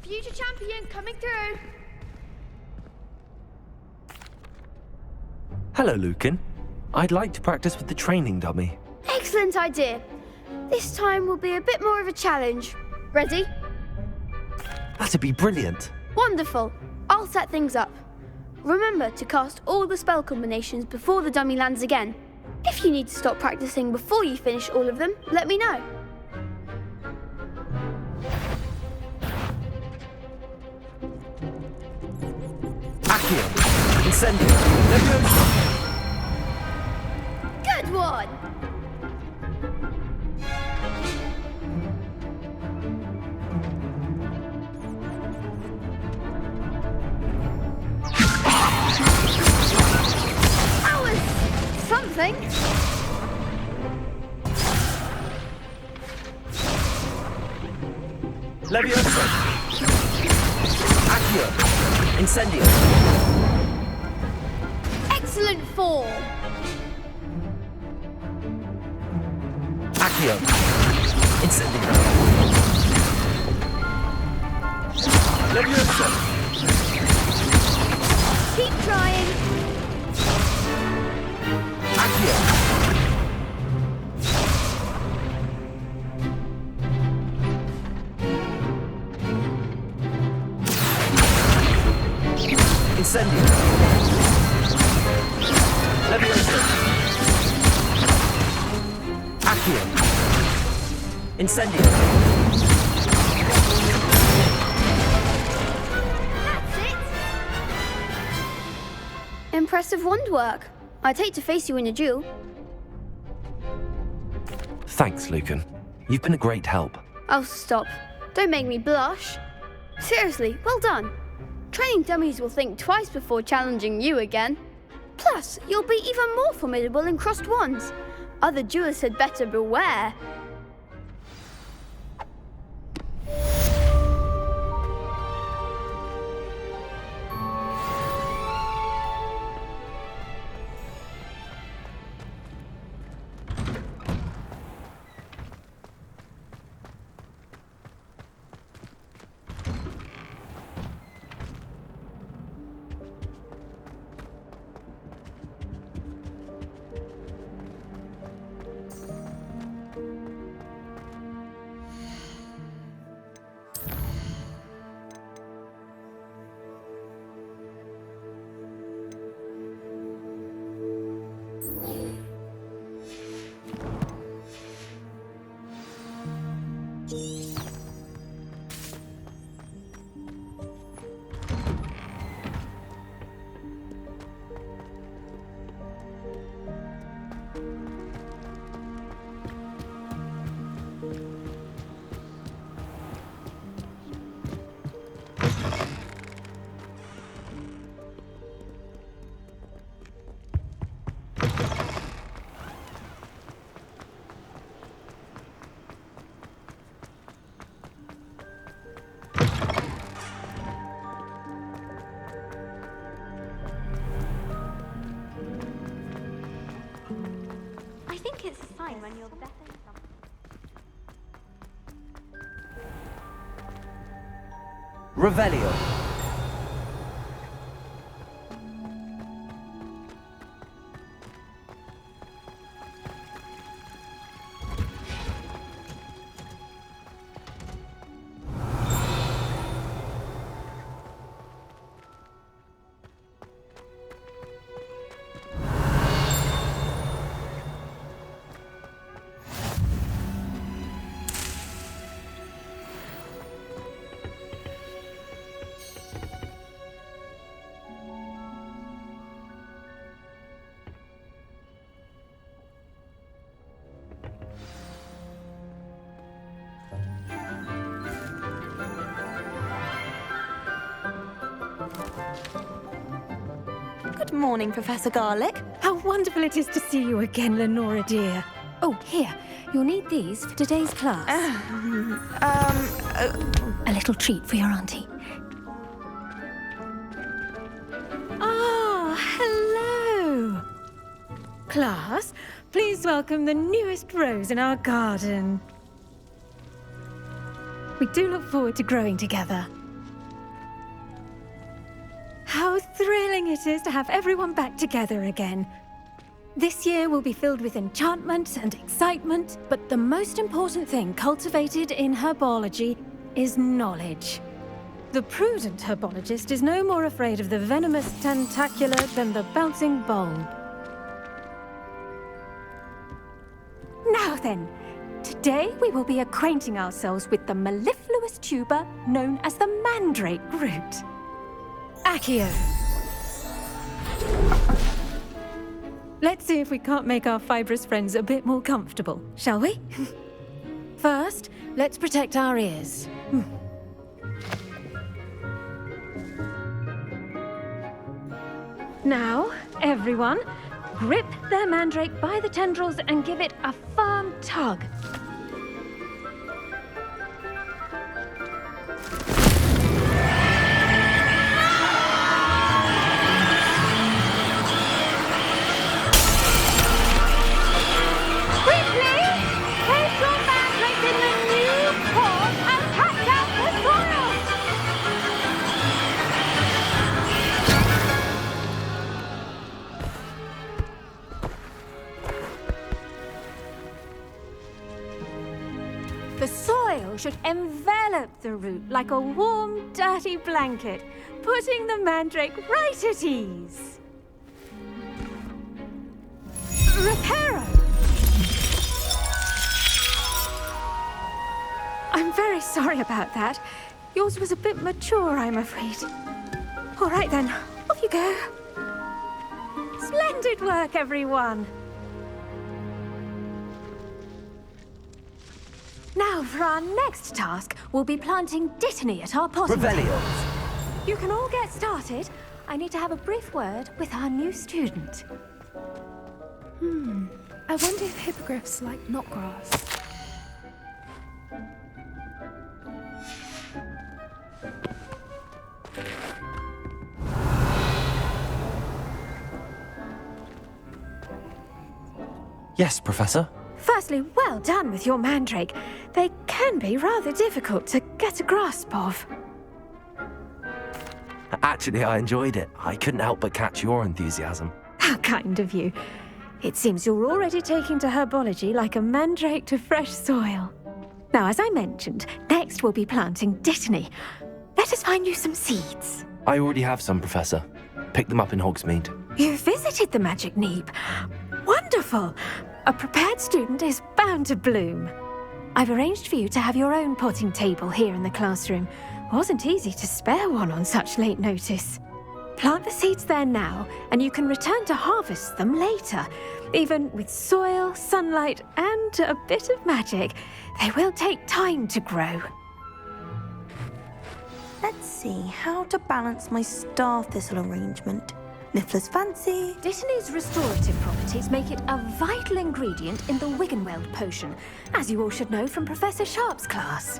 Future champion coming through. Hello, Lucan. I'd like to practice with the training dummy. Excellent idea. This time will be a bit more of a challenge. Ready? That'd be brilliant. Wonderful. I'll set things up. Remember to cast all the spell combinations before the dummy lands again. If you need to stop practicing before you finish all of them, let me know. Accio. Incendio. Leviosa. Good one! That was something. Leviosa. Accio. Incendio. Excellent form. Accio. Incendio. Leviosa. Keep trying. Accio. Incendio. Leviosa. Accio. Incendio. That's it. Impressive wand work. I'd hate to face you in a duel. Thanks, Lucan. You've been a great help. Oh, stop. Don't make me blush. Seriously, well done. Training dummies will think twice before challenging you again. Plus, you'll be even more formidable in crossed wands. Other duelists had better beware. I think it's a sign when you're better than someone. Revelio. Good morning, Professor Garlick. How wonderful it is to see you again, Lenora dear. Oh, here. You'll need these for today's class. A little treat for your auntie. Ah, hello. Class, please welcome the newest rose in our garden. We do look forward to growing together. how thrilling it is to have everyone back together again. This year will be filled with enchantment and excitement, but the most important thing cultivated in herbology is knowledge. The prudent herbologist is no more afraid of the venomous tentacular than the bouncing bowl. Now then, today we will be acquainting ourselves with the mellifluous tuber known as the mandrake root. Accio. Let's see if we can't make our fibrous friends a bit more comfortable, shall we? First, let's protect our ears. Now, everyone, grip their mandrake by the tendrils and give it a firm tug. The soil should envelop the root like a warm, dirty blanket, putting the mandrake right at ease. Reparo! I'm very sorry about that. Yours was a bit mature, I'm afraid. All right then, off you go. Splendid work, everyone. Now, for our next task, we'll be planting dittany at our potting table. You can all get started. I need to have a brief word with our new student. I wonder if hippogriffs like knotgrass. Yes, Professor. Firstly, well done with your mandrake. They can be rather difficult to get a grasp of. Actually, I enjoyed it. I couldn't help but catch your enthusiasm. How kind of you. It seems you're already taking to herbology like a mandrake to fresh soil. Now, as I mentioned, next we'll be planting dittany. Let us find you some seeds. I already have some, Professor. Picked them up in Hogsmeade. You visited the Magic Neep. Wonderful! A prepared student is bound to bloom. I've arranged for you to have your own potting table here in the classroom. Wasn't easy to spare one on such late notice. Plant the seeds there now, and you can return to harvest them later. Even with soil, sunlight, and a bit of magic, they will take time to grow. Let's see how to balance my star thistle arrangement. Niffler's fancy. Dittany's restorative properties make it a vital ingredient in the Wiggenweld potion, as you all should know from Professor Sharp's class.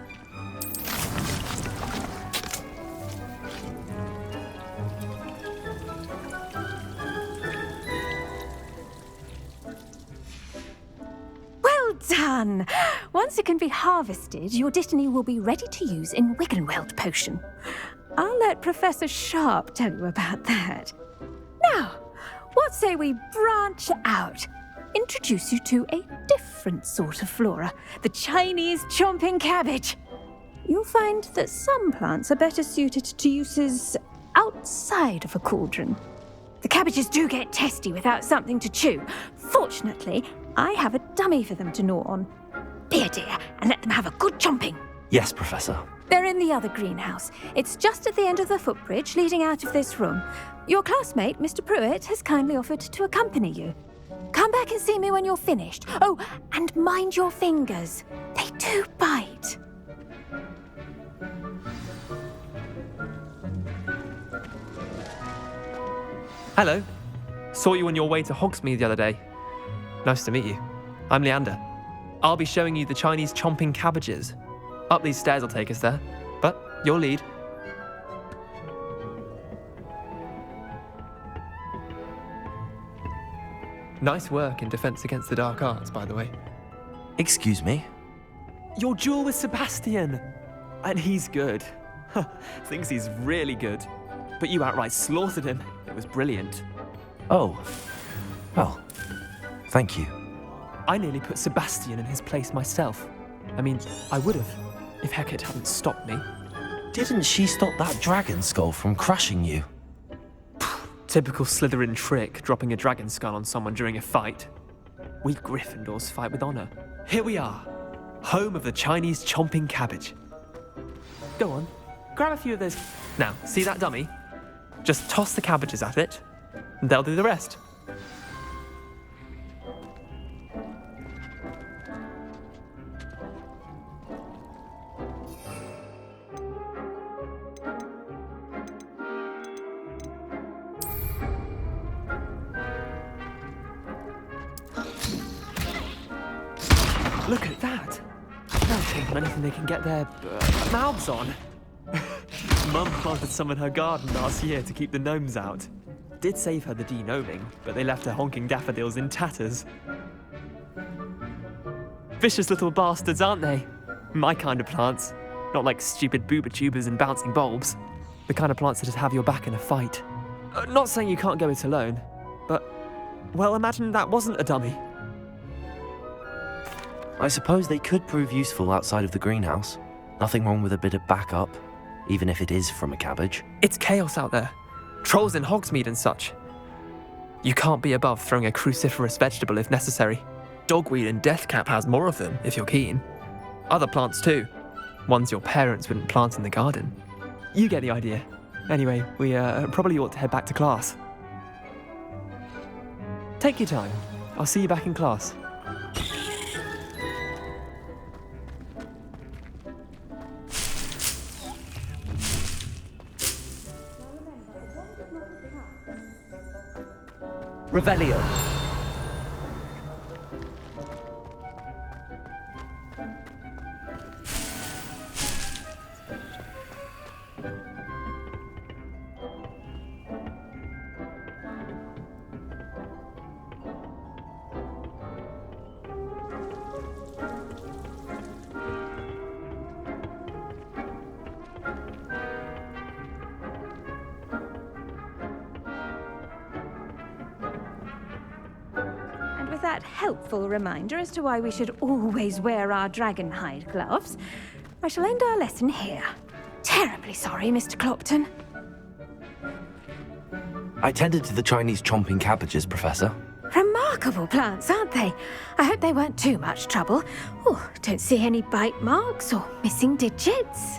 Well done! Once it can be harvested, your dittany will be ready to use in Wiggenweld potion. I'll let Professor Sharp tell you about that. Now, what say we branch out? Introduce you to a different sort of flora, the Chinese chomping cabbage. You'll find that some plants are better suited to uses outside of a cauldron. The cabbages do get testy without something to chew. Fortunately, I have a dummy for them to gnaw on. Be a dear and let them have a good chomping. Yes, Professor. They're in the other greenhouse. It's just at the end of the footbridge leading out of this room. Your classmate, Mr. Pruitt, has kindly offered to accompany you. Come back and see me when you're finished. Oh, and mind your fingers. They do bite. Hello. Saw you on your way to Hogsmeade the other day. Nice to meet you. I'm Leander. I'll be showing you the Chinese chomping cabbages. Up these stairs will take us there, but your lead. Nice work in Defense Against the Dark Arts, by the way. Excuse me? Your duel with Sebastian! And he's good. Thinks he's really good. but you outright slaughtered him. It was brilliant. Oh. Well, thank you. I nearly put Sebastian in his place myself. I mean, I would have, if Hecate hadn't stopped me. Didn't she stop that dragon skull from crushing you? Typical Slytherin trick, dropping a dragon skull on someone during a fight. We Gryffindors fight with honor. Here we are, home of the Chinese chomping cabbage. Go on, grab a few of those. Now, see that dummy? Just toss the cabbages at it, and they'll do the rest. Look at that! They'll take them anything they can get their mouths on. Mum planted some in her garden last year to keep the gnomes out. Did save her the de-gnoming, but they left her honking daffodils in tatters. Vicious little bastards, aren't they? My kind of plants. Not like stupid booba tubers and bouncing bulbs. The kind of plants that just have your back in a fight. Not saying you can't go it alone, but, well, imagine that wasn't a dummy. I suppose they could prove useful outside of the greenhouse. Nothing wrong with a bit of backup, even if it is from a cabbage. It's chaos out there. Trolls in Hogsmeade and such. You can't be above throwing a cruciferous vegetable if necessary. Dogweed and deathcap has more of them, if you're keen. Other plants too. Ones your parents wouldn't plant in the garden. You get the idea. Anyway, we probably ought to head back to class. Take your time. I'll see you back in class. Revelio. With that helpful reminder as to why we should always wear our dragon hide gloves, I shall end our lesson here. Terribly sorry, Mr. Clopton. I tended to the Chinese chomping cabbages, Professor. Remarkable plants, aren't they? I hope they weren't too much trouble. Oh, don't see any bite marks or missing digits.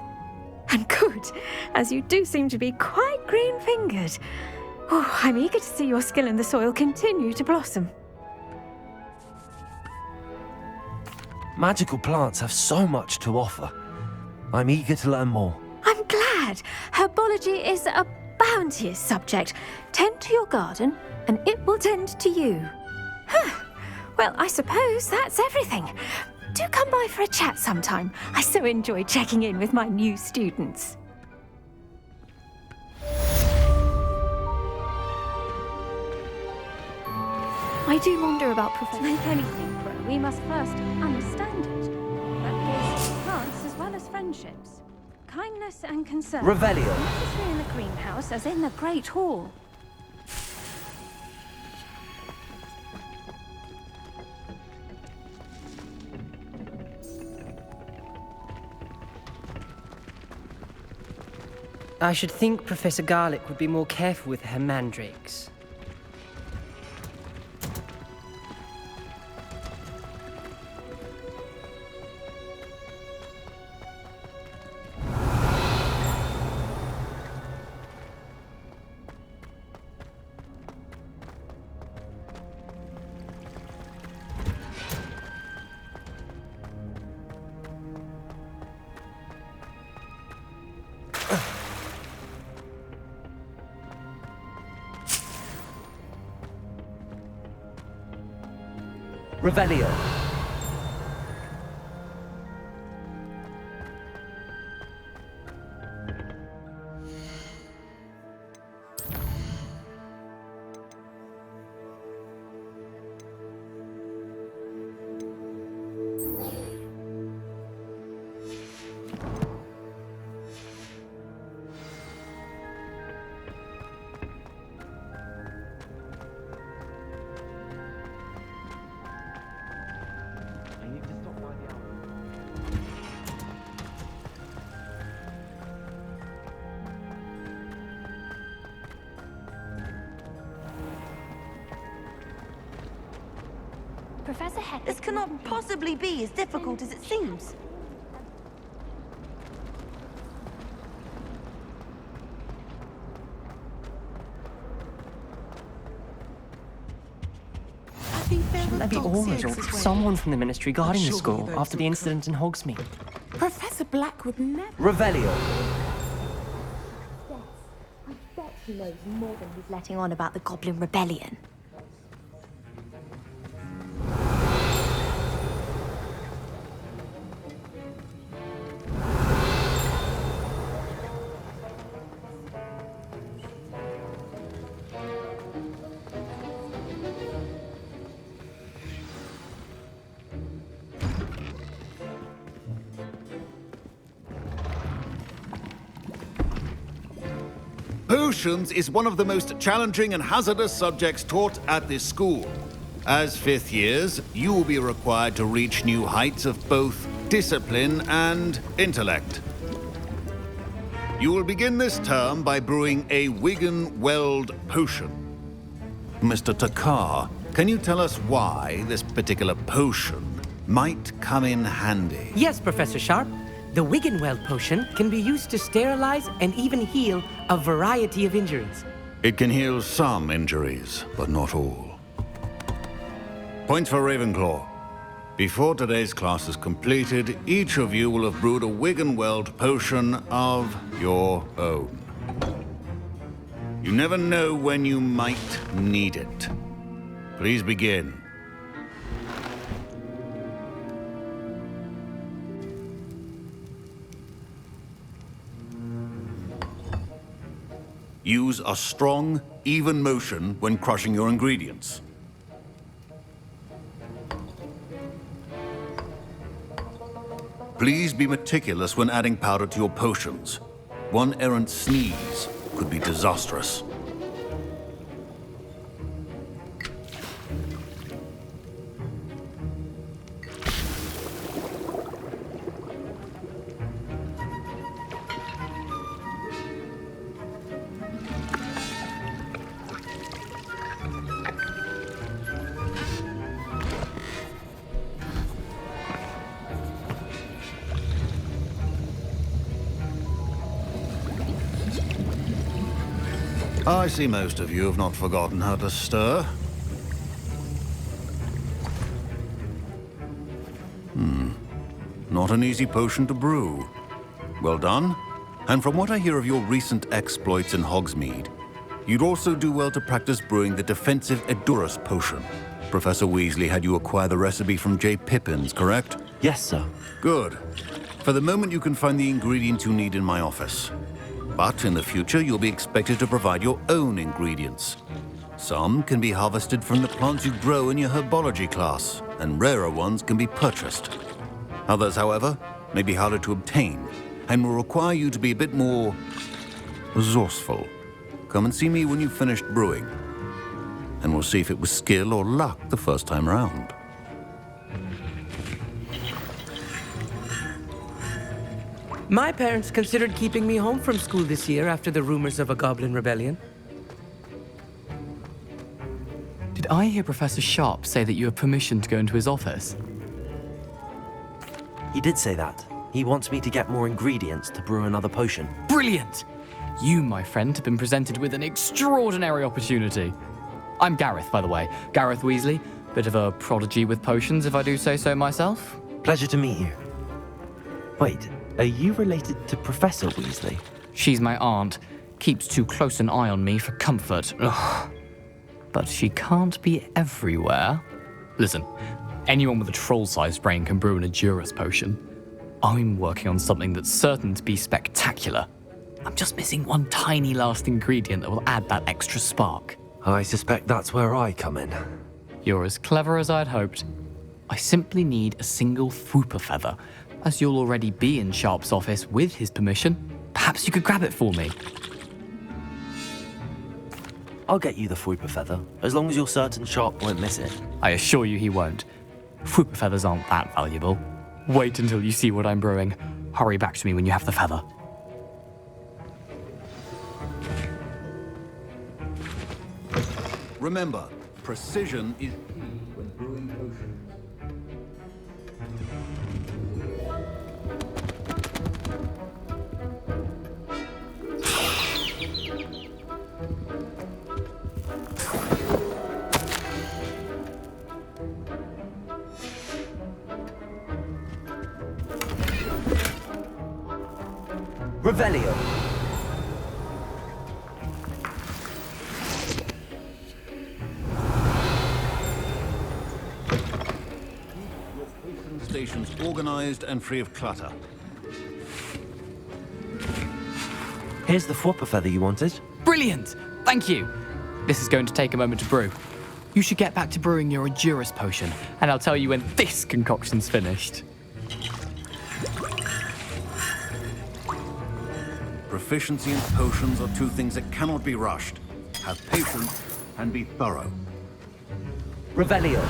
And good, as you do seem to be quite green-fingered. Oh, I'm eager to see your skill in the soil continue to blossom. Magical plants have so much to offer. I'm eager to learn more. I'm glad. Herbology is a bounteous subject. Tend to your garden, and it will tend to you. Well, I suppose that's everything. Do come by for a chat sometime. I so enjoy checking in with my new students. I do wonder about To Professor. make anything grow, we must first understand it. That goes for plants as well as friendships. Kindness and concern. Revelio. Necessary in the greenhouse as in the Great Hall. I should think Professor Garlick would be more careful with her mandrakes. Revelio. Professor Heck. This cannot possibly be as difficult as it seems. Shouldn't there be orders or someone from the Ministry guarding the school after the incident in Hogsmeade? Professor Black would never. Revelio. He knows more than he's letting on about the Goblin Rebellion. Potions is one of the most challenging and hazardous subjects taught at this school. As fifth years, you will be required to reach new heights of both discipline and intellect. You will begin this term by brewing a Wiggenweld potion. Mr. Takar, can you tell us why this particular potion might come in handy? Yes, Professor Sharp. The Wiggenweld potion can be used to sterilize and even heal a variety of injuries. It can heal some injuries, but not all. Points for Ravenclaw. Before today's class is completed, each of you will have brewed a Wiggenweld potion of your own. You never know when you might need it. Please begin. Use a strong, even motion when crushing your ingredients. Please be meticulous when adding powder to your potions. One errant sneeze could be disastrous. I see most of you have not forgotten how to stir. Not an easy potion to brew. Well done. And from what I hear of your recent exploits in Hogsmeade, you'd also do well to practice brewing the defensive Edurus potion. Professor Weasley had you acquire the recipe from J. Pippins, correct? Yes, sir. Good. For the moment, you can find the ingredients you need in my office. But in the future, you'll be expected to provide your own ingredients. Some can be harvested from the plants you grow in your herbology class, and rarer ones can be purchased. Others, however, may be harder to obtain, and will require you to be a bit more resourceful. Come and see me when you've finished brewing, and we'll see if it was skill or luck the first time round. My parents considered keeping me home from school this year after the rumors of a Goblin Rebellion. Did I hear Professor Sharp say that you have permission to go into his office? He did say that. He wants me to get more ingredients to brew another potion. Brilliant! You, my friend, have been presented with an extraordinary opportunity. I'm Gareth, by the way. Gareth Weasley. Bit of a prodigy with potions, if I do say so myself. Pleasure to meet you. Wait, are you related to Professor Weasley? She's my aunt. Keeps too close an eye on me for comfort. Ugh. But she can't be everywhere. Listen, anyone with a troll-sized brain can brew an Edurus potion. I'm working on something that's certain to be spectacular. I'm just missing one tiny last ingredient that will add that extra spark. I suspect that's where I come in. You're as clever as I'd hoped. I simply need a single Fwooper feather. As you'll already be in Sharp's office with his permission, perhaps you could grab it for me. I'll get you the Fwooper feather, as long as you're certain Sharp won't miss it. I assure you he won't. Fwooper feathers aren't that valuable. Wait until you see what I'm brewing. Hurry back to me when you have the feather. Remember, precision is key when brewing potions. Revelio. Stations organized and free of clutter. Here's the Fwopper feather you wanted. Brilliant! Thank you. This is going to take a moment to brew. You should get back to brewing your Adurus potion, and I'll tell you when this concoction's finished. Proficiency in potions are two things that cannot be rushed. Have patience and be thorough. Revelio.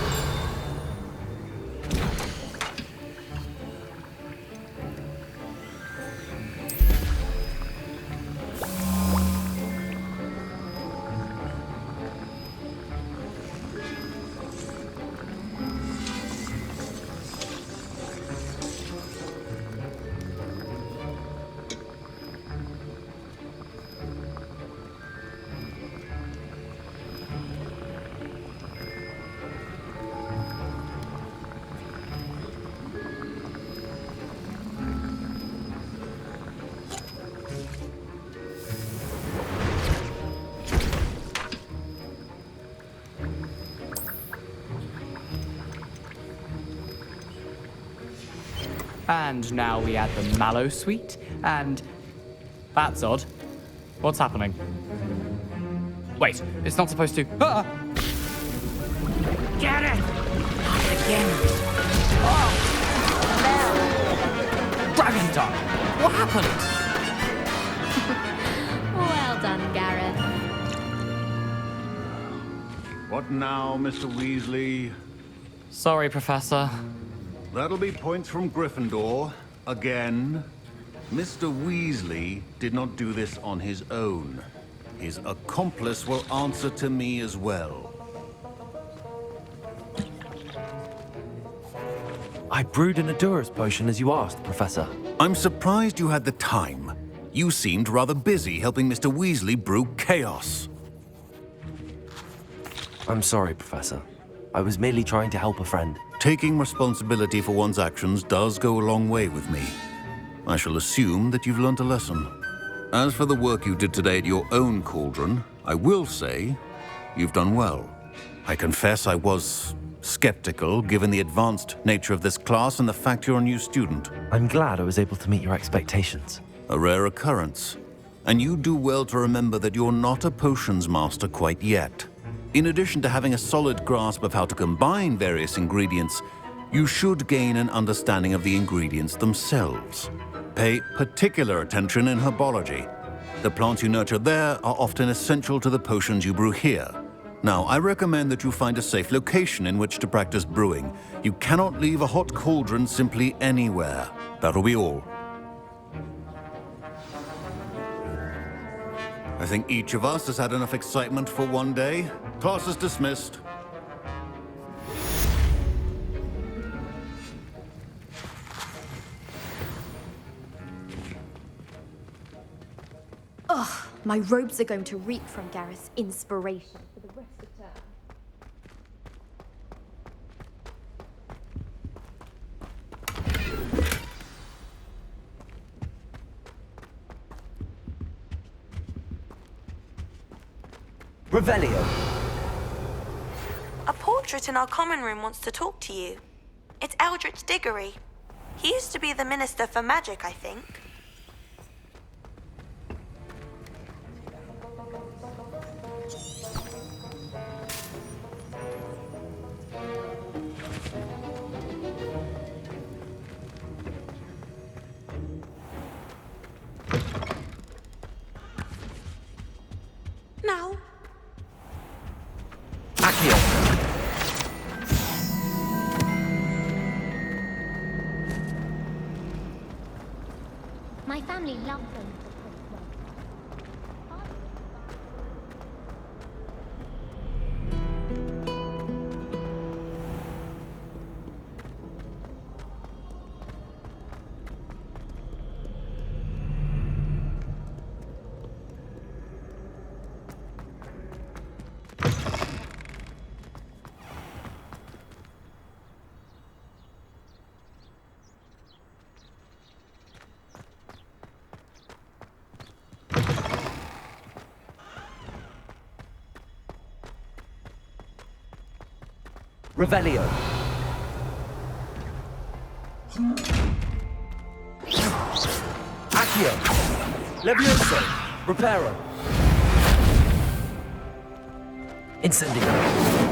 And now we add the mallow sweet, and... That's odd. What's happening? Wait, it's not supposed to... Ah! Get it! Again. Dragon Tongue! What happened? Well done, Gareth. What now, Mr. Weasley? Sorry, Professor. That'll be points from Gryffindor. Again. Mr. Weasley did not do this on his own. His accomplice will answer to me as well. I brewed an Adurus potion as you asked, Professor. I'm surprised you had the time. You seemed rather busy helping Mr. Weasley brew chaos. I'm sorry, Professor. I was merely trying to help a friend. Taking responsibility for one's actions does go a long way with me. I shall assume that you've learnt a lesson. As for the work you did today at your own cauldron, I will say you've done well. I confess I was skeptical given the advanced nature of this class and the fact you're a new student. I'm glad I was able to meet your expectations. A rare occurrence. And you do well to remember that you're not a potions master quite yet. In addition to having a solid grasp of how to combine various ingredients, you should gain an understanding of the ingredients themselves. Pay particular attention in herbology. The plants you nurture there are often essential to the potions you brew here. Now, I recommend that you find a safe location in which to practice brewing. You cannot leave a hot cauldron simply anywhere. That'll be all. I think each of us has had enough excitement for one day. Class is dismissed. Ugh, my robes are going to reek from Gareth's inspiration for the rest of term. Revelio. A portrait in our common room wants to talk to you. It's Eldritch Diggory. He used to be the Minister for Magic, I think. Now. Accio. My family loved them. Revelio. Accio. Levioso. Reparo. Incendio.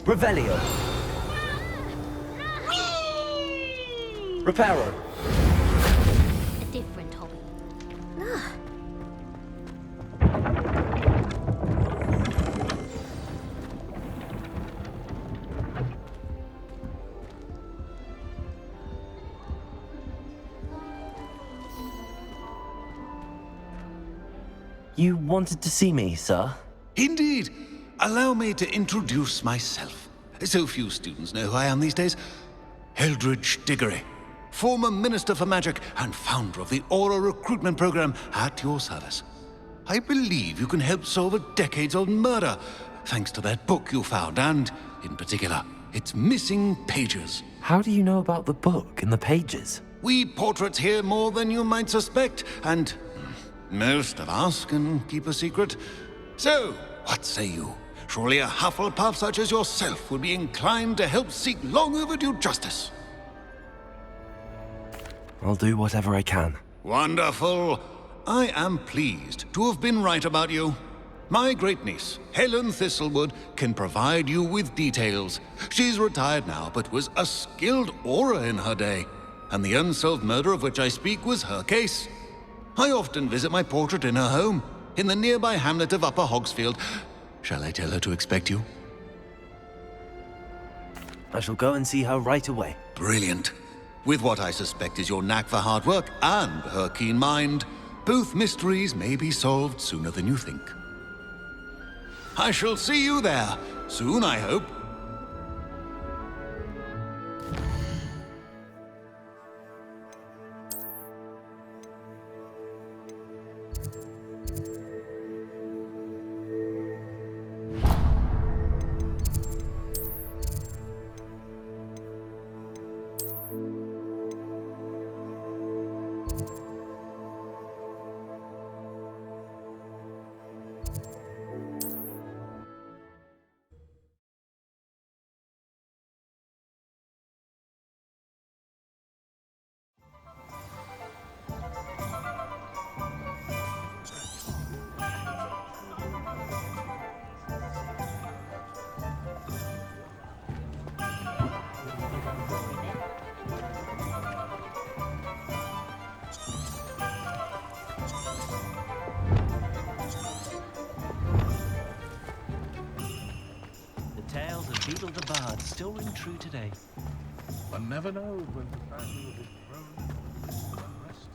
Revelio. Reparo. A different hobby. You wanted to see me, sir? Indeed. Allow me to introduce myself. So few students know who I am these days. Eldridge Diggory, former Minister for Magic and founder of the Aura Recruitment Program, at your service. I believe you can help solve a decades-old murder, thanks to that book you found, and, in particular, its missing pages. How do you know about the book and the pages? We portraits hear more than you might suspect, and most of us can keep a secret. So, what say you? Surely a Hufflepuff such as yourself would be inclined to help seek long overdue justice. I'll do whatever I can. Wonderful. I am pleased to have been right about you. My great-niece, Helen Thistlewood, can provide you with details. She's retired now, but was a skilled aura in her day. And the unsolved murder of which I speak was her case. I often visit my portrait in her home, in the nearby hamlet of Upper Hogsfield. Shall I tell her to expect you? I shall go and see her right away. Brilliant. With what I suspect is your knack for hard work and her keen mind, both mysteries may be solved sooner than you think. I shall see you there, soon I hope. Tales of Beetle the Bard still ring true today. One never knows when the battle will be thrown unrested.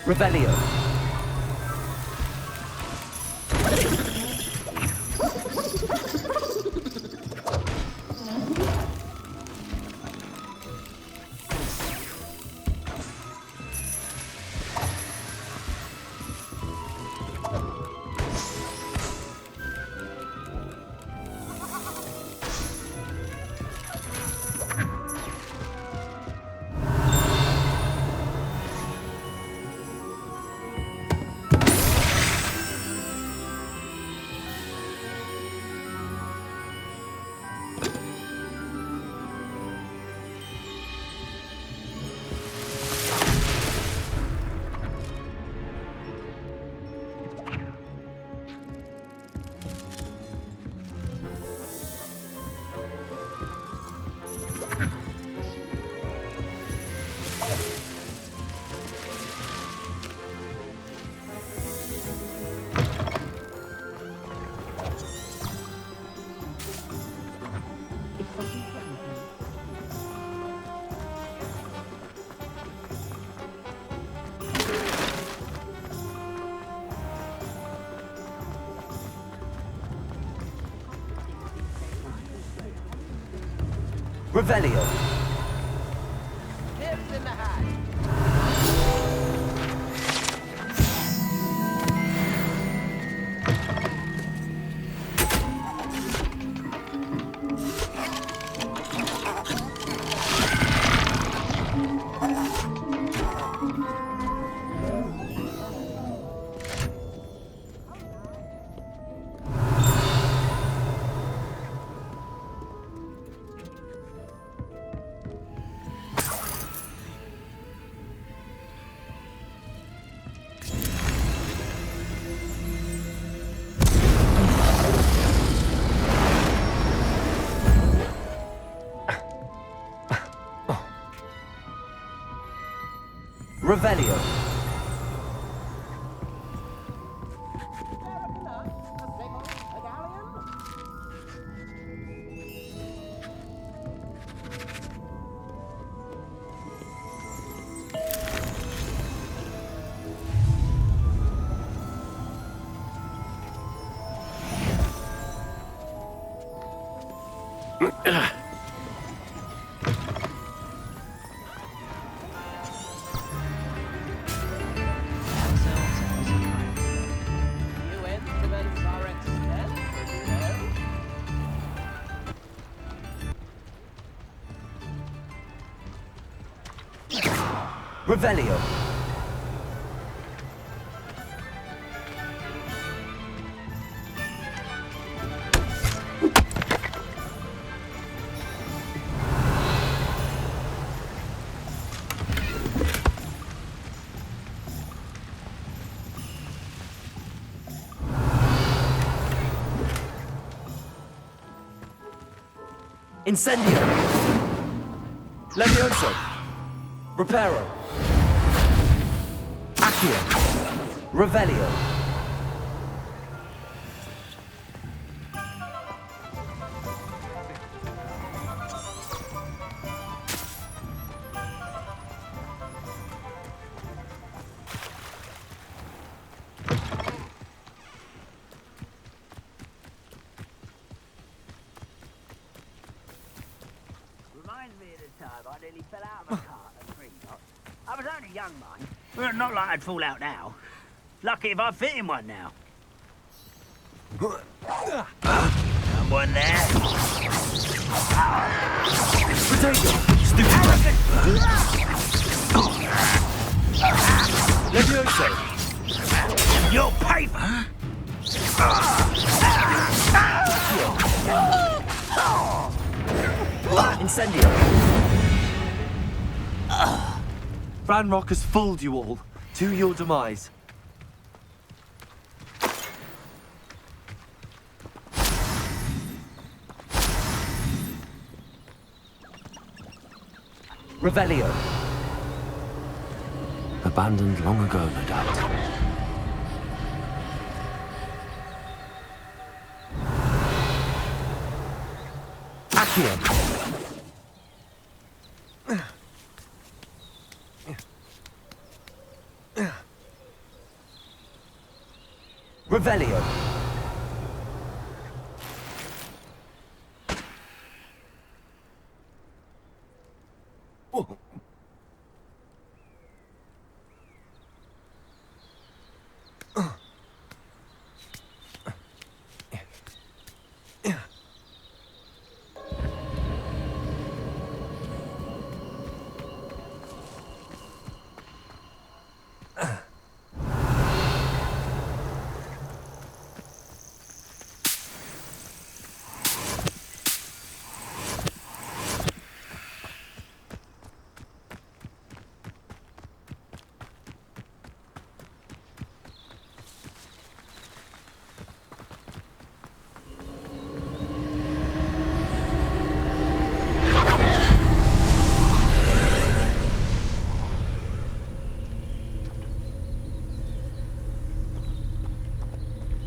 Revelio. Revelio. Revelio. Revelio. Incendio. Levioso. Reparo. Accio. Revelio. Reminds me of the time I nearly fell out of a cart at Greenlock. I was only young, mind. Well, not like I'd fall out now. Lucky if I fit in one now. Someone there? Potato. Stupid. Levioso. Your paper! Incendio. Ranrock has fooled you all. To your demise. Revelio. Abandoned long ago, no doubt. Accio. Revelio.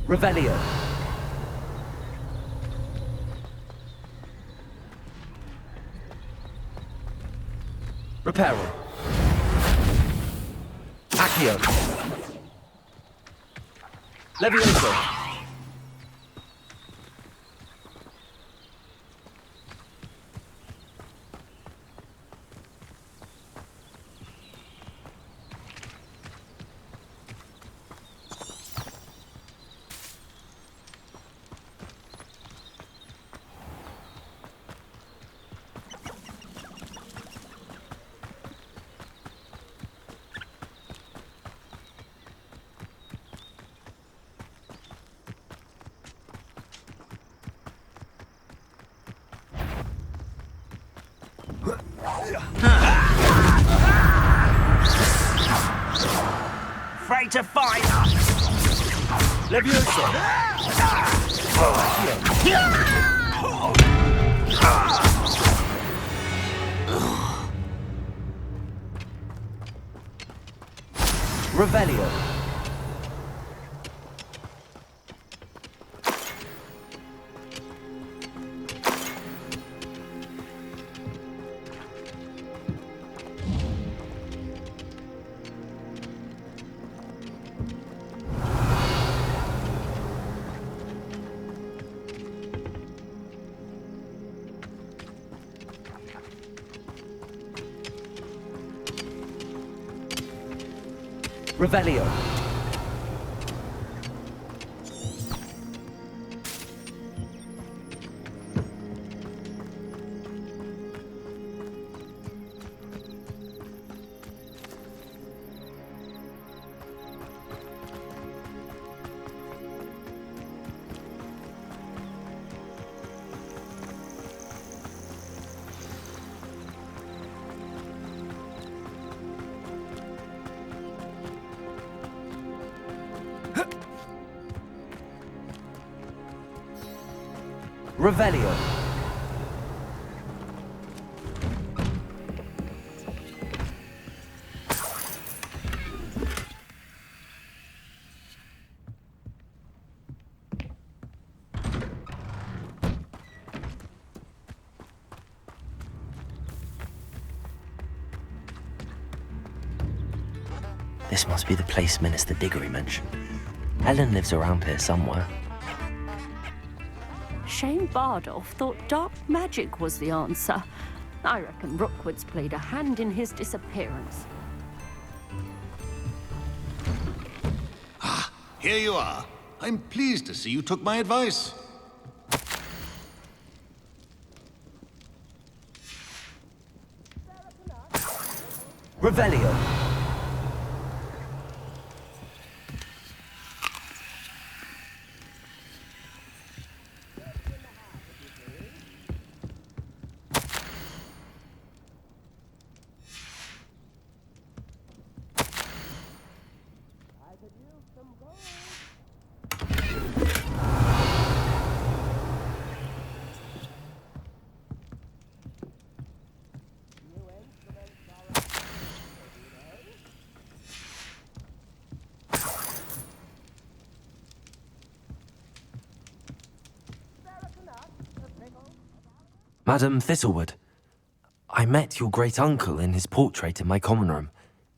Revelio. Reparo. Accio. Levioso. Afraid to fight? Levioso. Revelio. Revelio. Revelio. This must be the place Minister Diggory mentioned. Helen lives around here somewhere. Shane Bardolph thought dark magic was the answer. I reckon Rookwood's played a hand in his disappearance. Here you are. I'm pleased to see you took my advice. Revelio. Madam Thistlewood, I met your great-uncle in his portrait in my common room.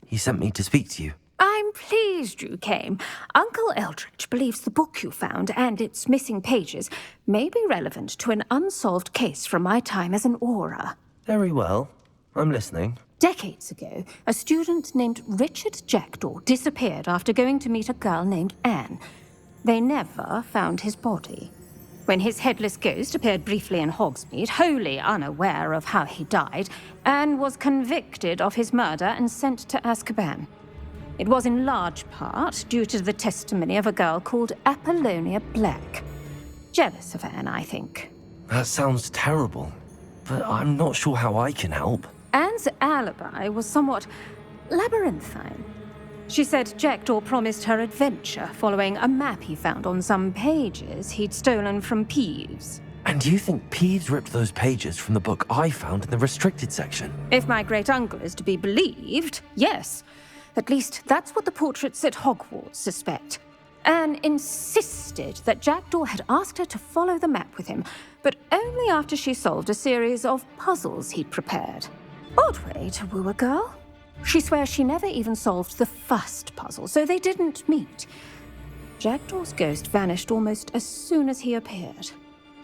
He sent me to speak to you. I'm pleased pleased you came. Uncle Eldritch believes the book you found and its missing pages may be relevant to an unsolved case from my time as an Auror. Very well. I'm listening. Decades ago, a student named Richard Jackdaw disappeared after going to meet a girl named Anne. They never found his body. When his headless ghost appeared briefly in Hogsmeade, wholly unaware of how he died, Anne was convicted of his murder and sent to Azkaban. It was in large part due to the testimony of a girl called Apollonia Black. Jealous of Anne, I think. That sounds terrible, but I'm not sure how I can help. Anne's alibi was somewhat labyrinthine. She said Jackdaw promised her adventure following a map he found on some pages he'd stolen from Peeves. And do you think Peeves ripped those pages from the book I found in the restricted section? If my great-uncle is to be believed, yes. At least that's what the portraits at Hogwarts suspect. Anne insisted that Jackdaw had asked her to follow the map with him, but only after she solved a series of puzzles he'd prepared. Odd way to woo a girl. She swears she never even solved the first puzzle, so they didn't meet. Jackdaw's ghost vanished almost as soon as he appeared.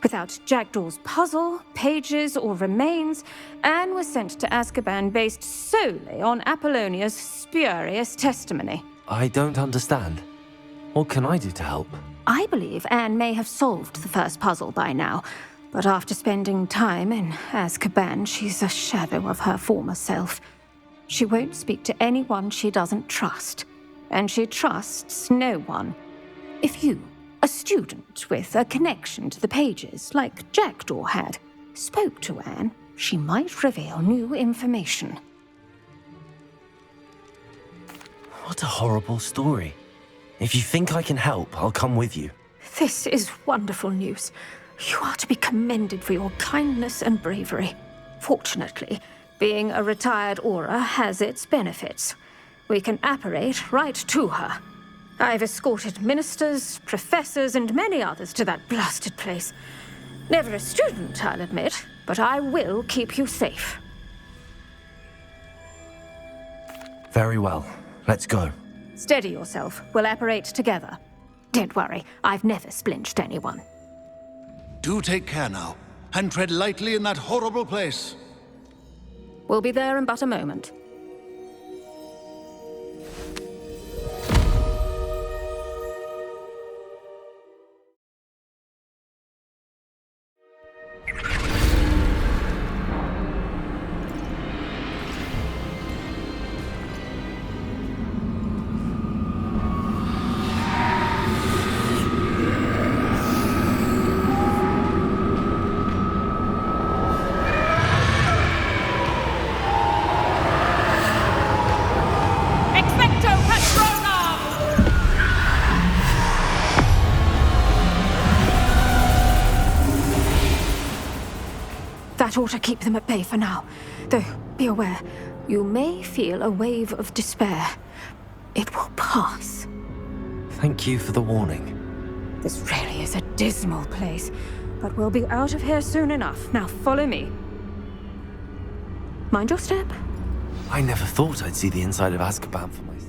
Without Jackdaw's puzzle, pages, or remains, Anne was sent to Azkaban based solely on Apollonia's spurious testimony. I don't understand. What can I do to help? I believe Anne may have solved the first puzzle by now, but after spending time in Azkaban, she's a shadow of her former self. She won't speak to anyone she doesn't trust, and she trusts no one. If you, a student with a connection to the pages, like Jackdaw had, spoke to Anne, she might reveal new information. What a horrible story. If you think I can help, I'll come with you. This is wonderful news. You are to be commended for your kindness and bravery. Fortunately, being a retired Auror has its benefits. We can apparate right to her. I've escorted ministers, professors, and many others to that blasted place. Never a student, I'll admit, but I will keep you safe. Very well. Let's go. Steady yourself. We'll apparate together. Don't worry, I've never splinched anyone. Do take care now, and tread lightly in that horrible place. We'll be there in but a moment. That ought to keep them at bay for now. Though, be aware, you may feel a wave of despair. It will pass. Thank you for the warning. This really is a dismal place, but we'll be out of here soon enough. Now follow me. Mind your step. I never thought I'd see the inside of Azkaban for myself.